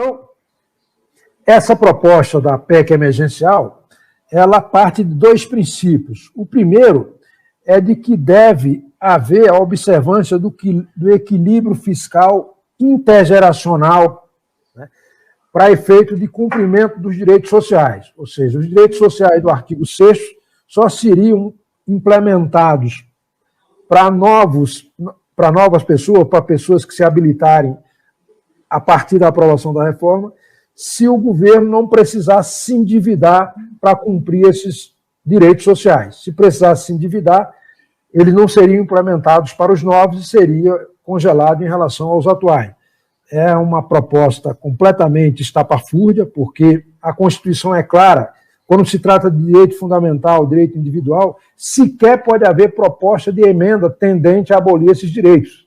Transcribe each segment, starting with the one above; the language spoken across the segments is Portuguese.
Então, essa proposta da PEC emergencial, ela parte de dois princípios. O primeiro é de que deve haver a observância do equilíbrio fiscal intergeracional, né, para efeito de cumprimento dos direitos sociais. Ou seja, os direitos sociais do artigo 6º só seriam implementados para novas pessoas, para pessoas que se habilitarem a partir da aprovação da reforma, se o governo não precisasse se endividar para cumprir esses direitos sociais. Se precisasse se endividar, eles não seriam implementados para os novos e seria congelado em relação aos atuais. É uma proposta completamente estapafúrdia, porque a Constituição é clara. Quando se trata de direito fundamental, direito individual, sequer pode haver proposta de emenda tendente a abolir esses direitos.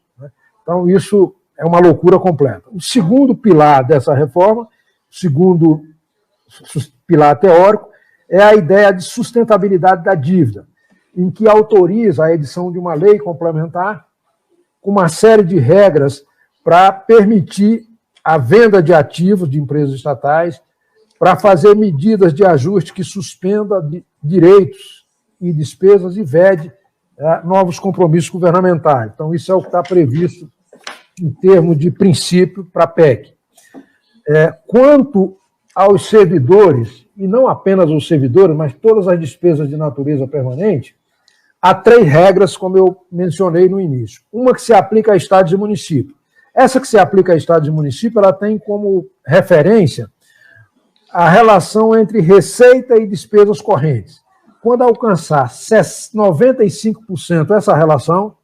Então, isso é uma loucura completa. O segundo pilar dessa reforma, o segundo pilar teórico, é a ideia de sustentabilidade da dívida, em que autoriza a edição de uma lei complementar com uma série de regras para permitir a venda de ativos de empresas estatais, para fazer medidas de ajuste que suspenda direitos e despesas e vede novos compromissos governamentais. Então, isso é o que está previsto em termos de princípio para a PEC. Quanto aos servidores, e não apenas os servidores, mas todas as despesas de natureza permanente, há 3 regras, como eu mencionei no início. Uma que se aplica a estados e municípios. Essa que se aplica a estados e municípios, ela tem como referência a relação entre receita e despesas correntes. Quando alcançar 95% essa relação,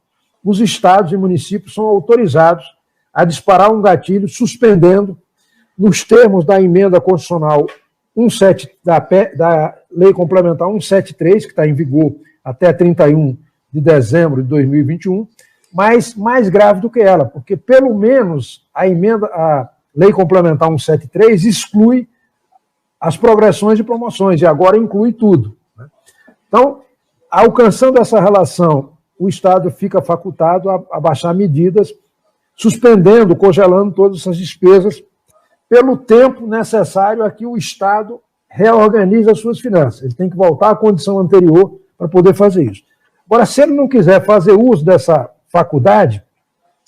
os estados e municípios são autorizados a disparar um gatilho suspendendo, nos termos da emenda constitucional da Lei Complementar 173, que está em vigor até 31 de dezembro de 2021, mas mais grave do que ela, porque pelo menos a Lei Complementar 173 exclui as progressões e promoções, e agora inclui tudo. Então, alcançando essa relação, o Estado fica facultado a baixar medidas, suspendendo, congelando todas essas despesas, pelo tempo necessário a que o Estado reorganize as suas finanças. Ele tem que voltar à condição anterior para poder fazer isso. Agora, se ele não quiser fazer uso dessa faculdade,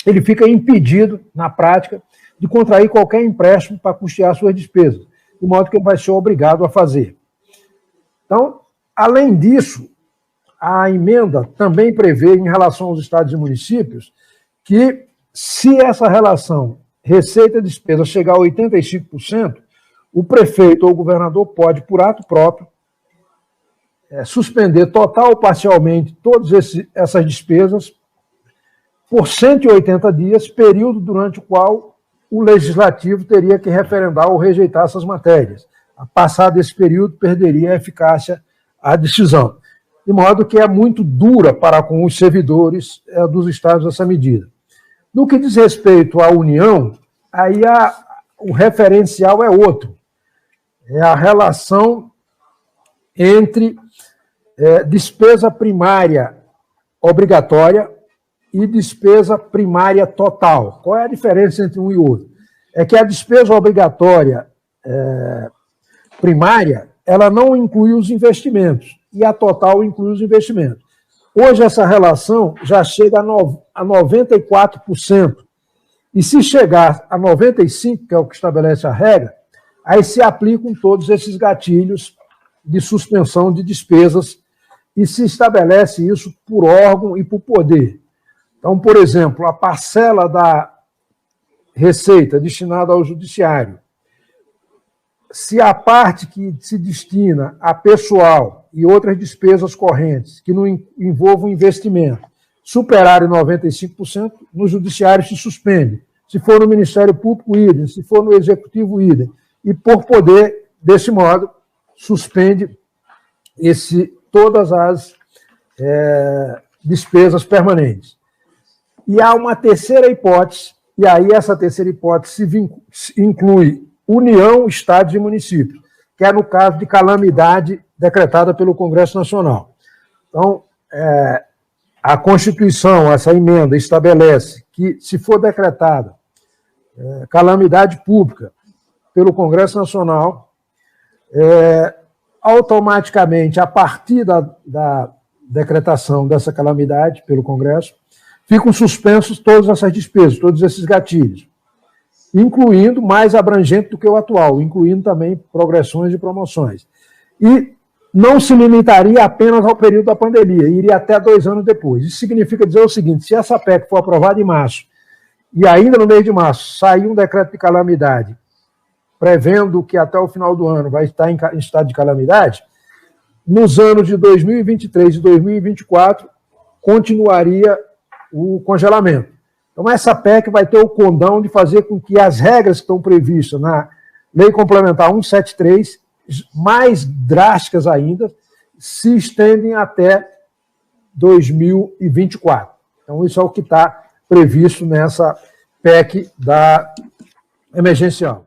ele fica impedido, na prática, de contrair qualquer empréstimo para custear suas despesas, de modo que ele vai ser obrigado a fazer. Então, além disso, a emenda também prevê, em relação aos estados e municípios, que se essa relação receita e despesa chegar a 85%, o prefeito ou o governador pode, por ato próprio, suspender total ou parcialmente todas essas despesas por 180 dias, período durante o qual o legislativo teria que referendar ou rejeitar essas matérias. Passado esse período, perderia a eficácia a decisão. De modo que é muito dura para com os servidores dos estados essa medida. No que diz respeito à União, aí o referencial é outro. É a relação entre despesa primária obrigatória e despesa primária total. Qual é a diferença entre um e outro? É que a despesa obrigatória primária, ela não inclui os investimentos, e a total inclui os investimentos. Hoje essa relação já chega a 94%, e se chegar a 95%, que é o que estabelece a regra, aí se aplicam todos esses gatilhos de suspensão de despesas e se estabelece isso por órgão e por poder. Então, por exemplo, a parcela da receita destinada ao judiciário, se a parte que se destina a pessoal e outras despesas correntes que não envolvam investimento superarem 95%, no judiciário se suspende. Se for no Ministério Público, idem. Se for no Executivo, idem. E, por poder, desse modo, suspende todas as despesas permanentes. E há uma terceira hipótese, e aí essa terceira hipótese inclui União, Estados e municípios, que é no caso de calamidade decretada pelo Congresso Nacional. Então, a Constituição, essa emenda, estabelece que, se for decretada calamidade pública pelo Congresso Nacional, automaticamente, a partir da decretação dessa calamidade pelo Congresso, ficam suspensos todas essas despesas, todos esses gatilhos, incluindo mais abrangente do que o atual, incluindo também progressões e promoções. E não se limitaria apenas ao período da pandemia, iria até 2 anos depois. Isso significa dizer o seguinte: se essa PEC for aprovada em março, e ainda no mês de março sair um decreto de calamidade, prevendo que até o final do ano vai estar em estado de calamidade, nos anos de 2023 e 2024 continuaria o congelamento. Então, essa PEC vai ter o condão de fazer com que as regras que estão previstas na Lei Complementar 173, mais drásticas ainda, se estendem até 2024. Então, isso é o que está previsto nessa PEC da emergencial.